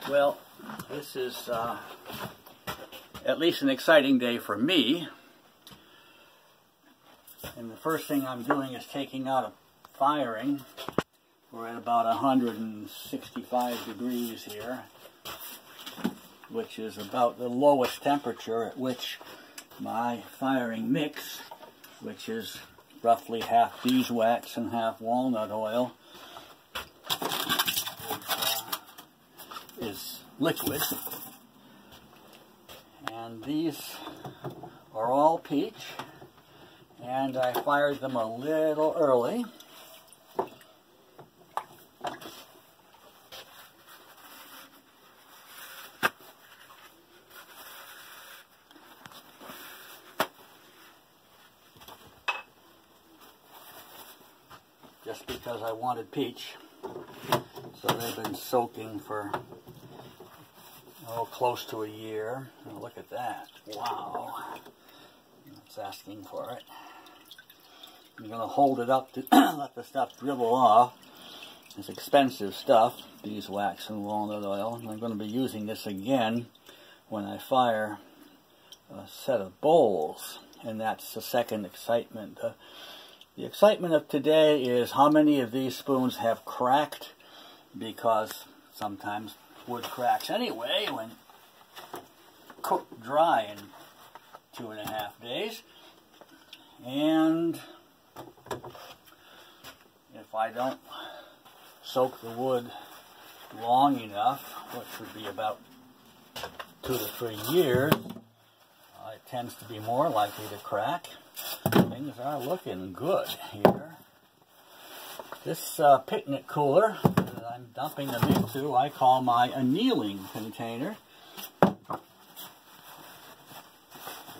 Well, this is at least an exciting day for me. And the first thing I'm doing is taking out a firing. We're at about 165 degrees here, which is about the lowest temperature at which my firing mix, which is roughly half beeswax and half walnut oil, is liquid. And these are all peach, and I fired them a little early. Just because I wanted peach. So they've been soaking for close to a year. Oh, look at that. Wow. It's asking for it. I'm going to hold it up to let the stuff dribble off. It's expensive stuff, beeswax and walnut oil. I'm going to be using this again when I fire a set of bowls. And that's the second excitement. The excitement of today is how many of these spoons have cracked, because sometimes wood cracks anyway when cooked dry in 2.5 days. And if I don't soak the wood long enough, which would be about 2 to 3 years, it tends to be more likely to crack. Things are looking good here. This picnic cooler that I'm dumping them into, I call my annealing container.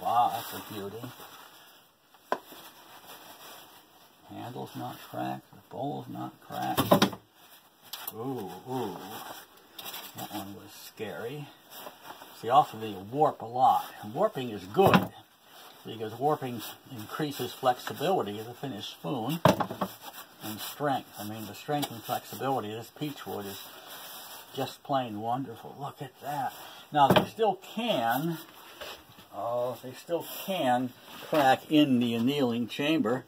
Wow, that's a beauty. Handle's not cracked, the bowl's not cracked. Ooh, ooh. That one was scary. See, often they warp a lot. And warping is good, because warping increases flexibility of the finished spoon and strength. I mean, the strength and flexibility of this peach wood is just plain wonderful. Look at that. Now, they still can crack in the annealing chamber,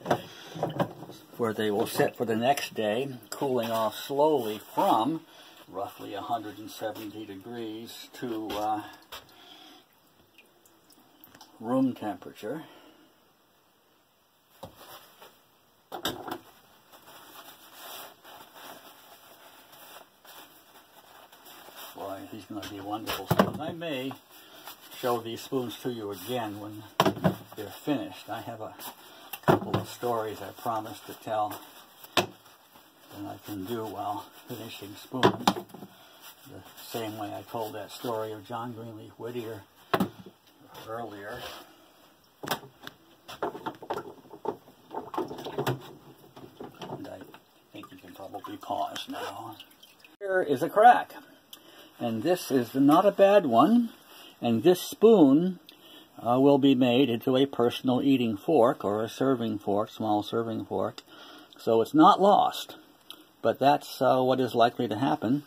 where they will sit for the next day, cooling off slowly from roughly 170 degrees to room temperature. Boy, these are going to be wonderful spoons. I may show these spoons to you again when they're finished. I have a couple of stories I promised to tell that I can do while finishing spoons. The same way I told that story of John Greenleaf Whittier earlier. And I think you can probably pause now. Here is a crack. And this is not a bad one. And this spoon will be made into a personal eating fork, or a serving fork, small serving fork. So it's not lost. But that's what is likely to happen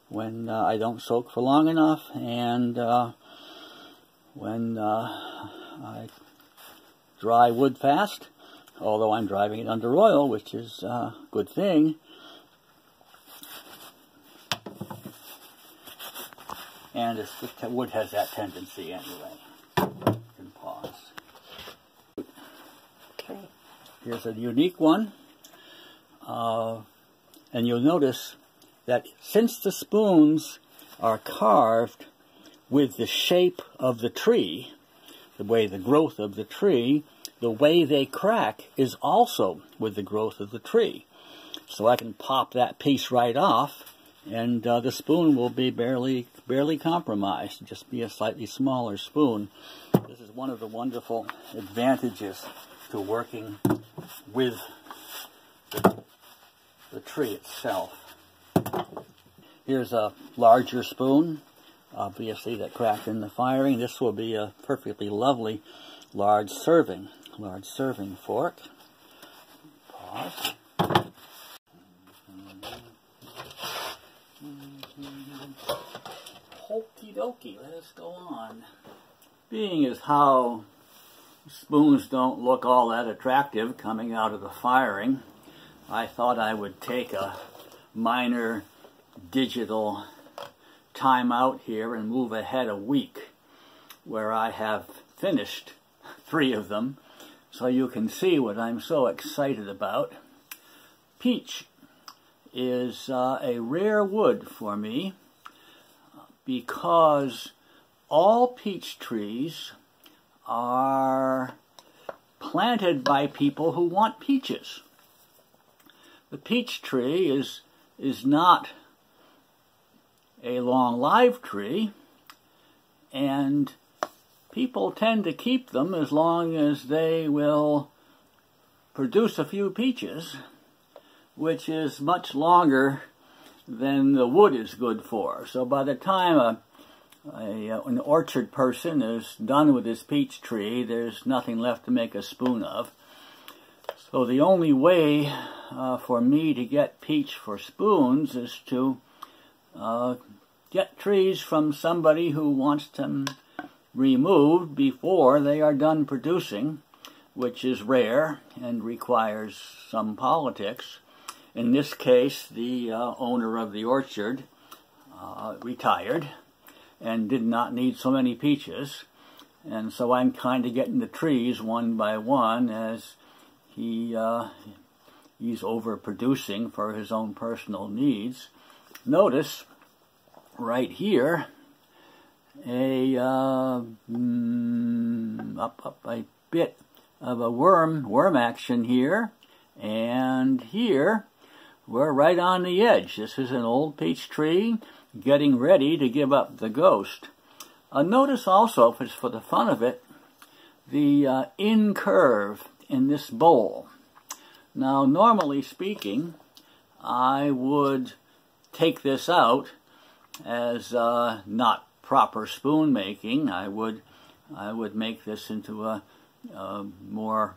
when I don't soak for long enough, and when I dry wood fast, although I'm driving it under oil, which is a good thing. And the wood has that tendency anyway. You can pause. Okay. Here's a unique one. And you'll notice that since the spoons are carved with the shape of the tree, the way the growth of the tree, the way they crack is also with the growth of the tree. So I can pop that piece right off, and the spoon will be barely compromised, just be a slightly smaller spoon. This is one of the wonderful advantages to working with the tree itself. Here's a larger spoon, obviously, that cracked in the firing. This will be a perfectly lovely large serving fork. Pause. Okie dokie, let us go on. Being as how spoons don't look all that attractive coming out of the firing, I thought I would take a minor digital time out here and move ahead a week, where I have finished 3 of them, so you can see what I'm so excited about. Peach is a rare wood for me because all peach trees are planted by people who want peaches. The peach tree is not a long live tree, and people tend to keep them as long as they will produce a few peaches, which is much longer than the wood is good for. So by the time an orchard person is done with his peach tree, there's nothing left to make a spoon of. So the only way for me to get peach for spoons is to get trees from somebody who wants them removed before they are done producing, which is rare and requires some politics. In this case, the owner of the orchard retired and did not need so many peaches, and so I'm kind of getting the trees one by one as he's overproducing for his own personal needs. Notice right here a bit of a worm action here, and here we're right on the edge. This is an old peach tree getting ready to give up the ghost. Notice also, if it's for the fun of it, the in curve in this bowl. Now, normally speaking, I would take this out as not proper spoon making. I would make this into a more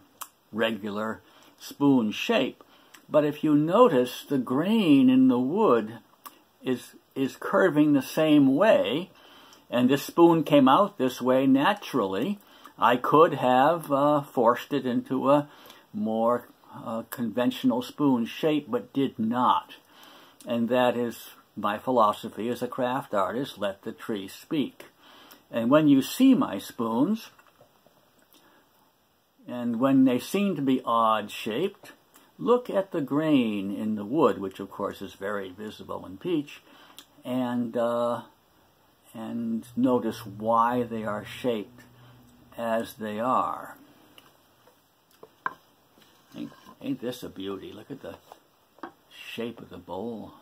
regular spoon shape. But if you notice, the grain in the wood is curving the same way, and this spoon came out this way naturally. I could have forced it into a more conventional spoon shape, but did not. And that is my philosophy as a craft artist: let the tree speak. And when you see my spoons, and when they seem to be odd shaped, look at the grain in the wood, which of course is very visible in peach, and notice why they are shaped as they are. Ain't this a beauty? Look at the shape of the bowl.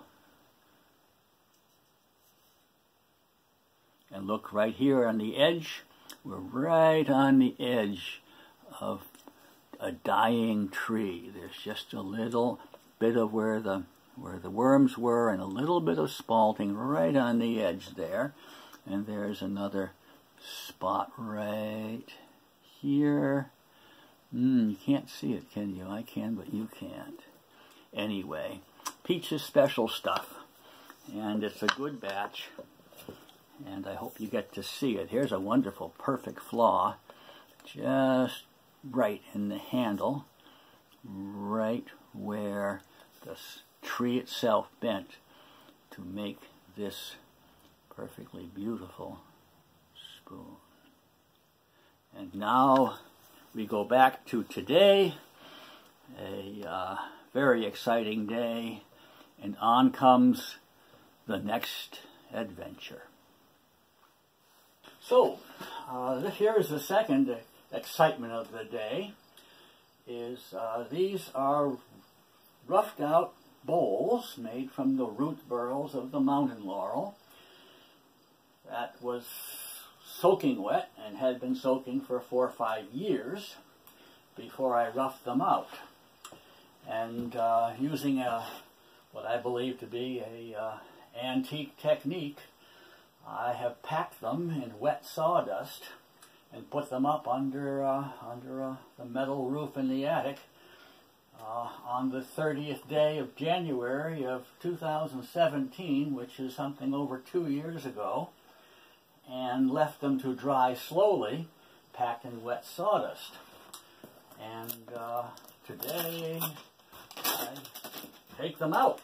And look right here on the edge. We're right on the edge of a dying tree. There's just a little bit of where the worms were, and a little bit of spalting right on the edge there. And there's another spot right here. You can't see it, can you? I can, but you can't. Anyway, peach is special stuff, and it's a good batch, and I hope you get to see it. Here's a wonderful, perfect flaw, just right in the handle, right where the tree itself bent to make this perfectly beautiful spoon. And now we go back to today, a very exciting day, and on comes the next adventure. So, here is the second excitement of the day. These are roughed out bowls made from the root burls of the mountain laurel that was soaking wet and had been soaking for 4 or 5 years before I roughed them out. And using what I believe to be a antique technique, I have packed them in wet sawdust and put them up under the metal roof in the attic on the 30th day of January of 2017, which is something over 2 years ago. and left them to dry slowly, packed in wet sawdust. And today I take them out.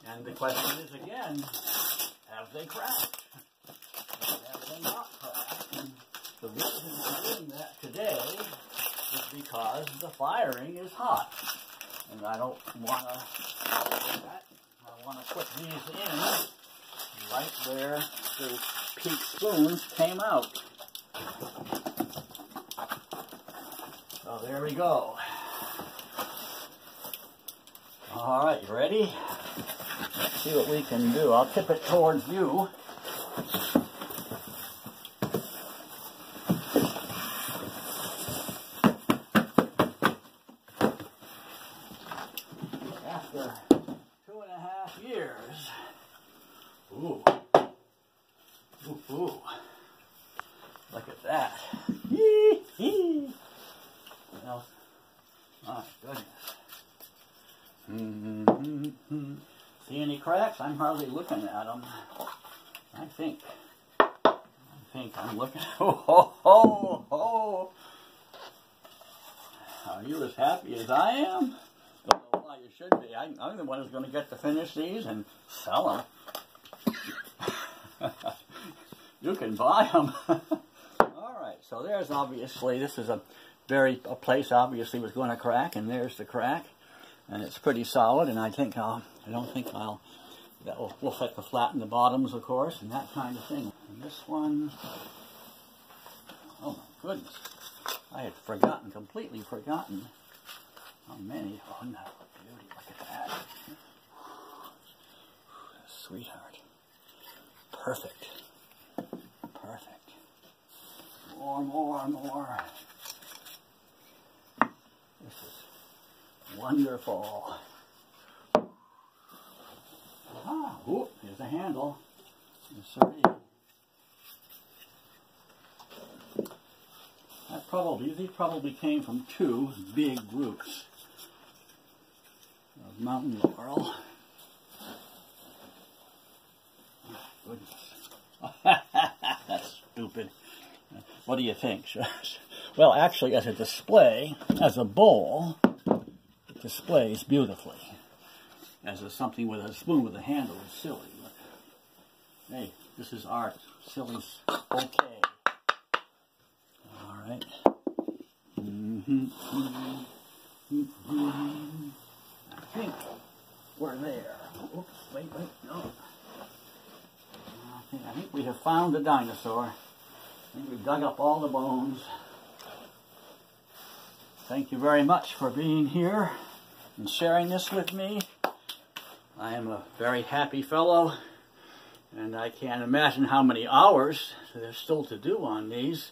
And the question is again, have they cracked? Have they not cracked? And the reason I'm doing that today is because the firing is hot. And I don't want to do that. I want to put these in right where the peak spoons came out. So there we go. All right, you ready? Let's see what we can do. I'll tip it towards you. After 2.5 years. Ooh. Ooh, ooh. Look at that. Hee hee. Well, my goodness. See any cracks? I'm hardly looking at them. I think I'm looking. Oh, ho, ho, ho. Are you as happy as I am? Don't know why you should be. I'm the one who's going to get to finish these and sell them. You can buy them. All right. So there's obviously, this is a place obviously was going to crack, and there's the crack, and it's pretty solid. And I don't think that will have to flatten the bottoms, of course, and that kind of thing. And this one, oh my goodness, I had completely forgotten how many. Oh no, beauty! Look at that, sweetheart, perfect, perfect. More. This is wonderful. Ah, whoop, here's the handle. Yes, sir. These probably came from 2 big roots of mountain laurel. Oh, goodness. That's stupid. What do you think? Well, actually, as a display, as a bowl, it displays beautifully. As something with a spoon with a handle is silly. Look. Hey, this is art. Silly bouquet. All right. I think we're there. Oops, wait, no. I think we have found the dinosaur. I think we've dug up all the bones. Thank you very much for being here and sharing this with me. I am a very happy fellow, and I can't imagine how many hours there's still to do on these,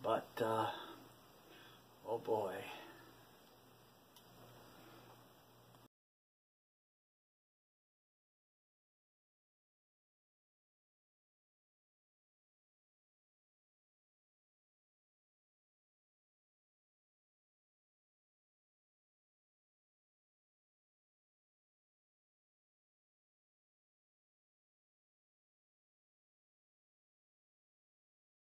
but oh boy.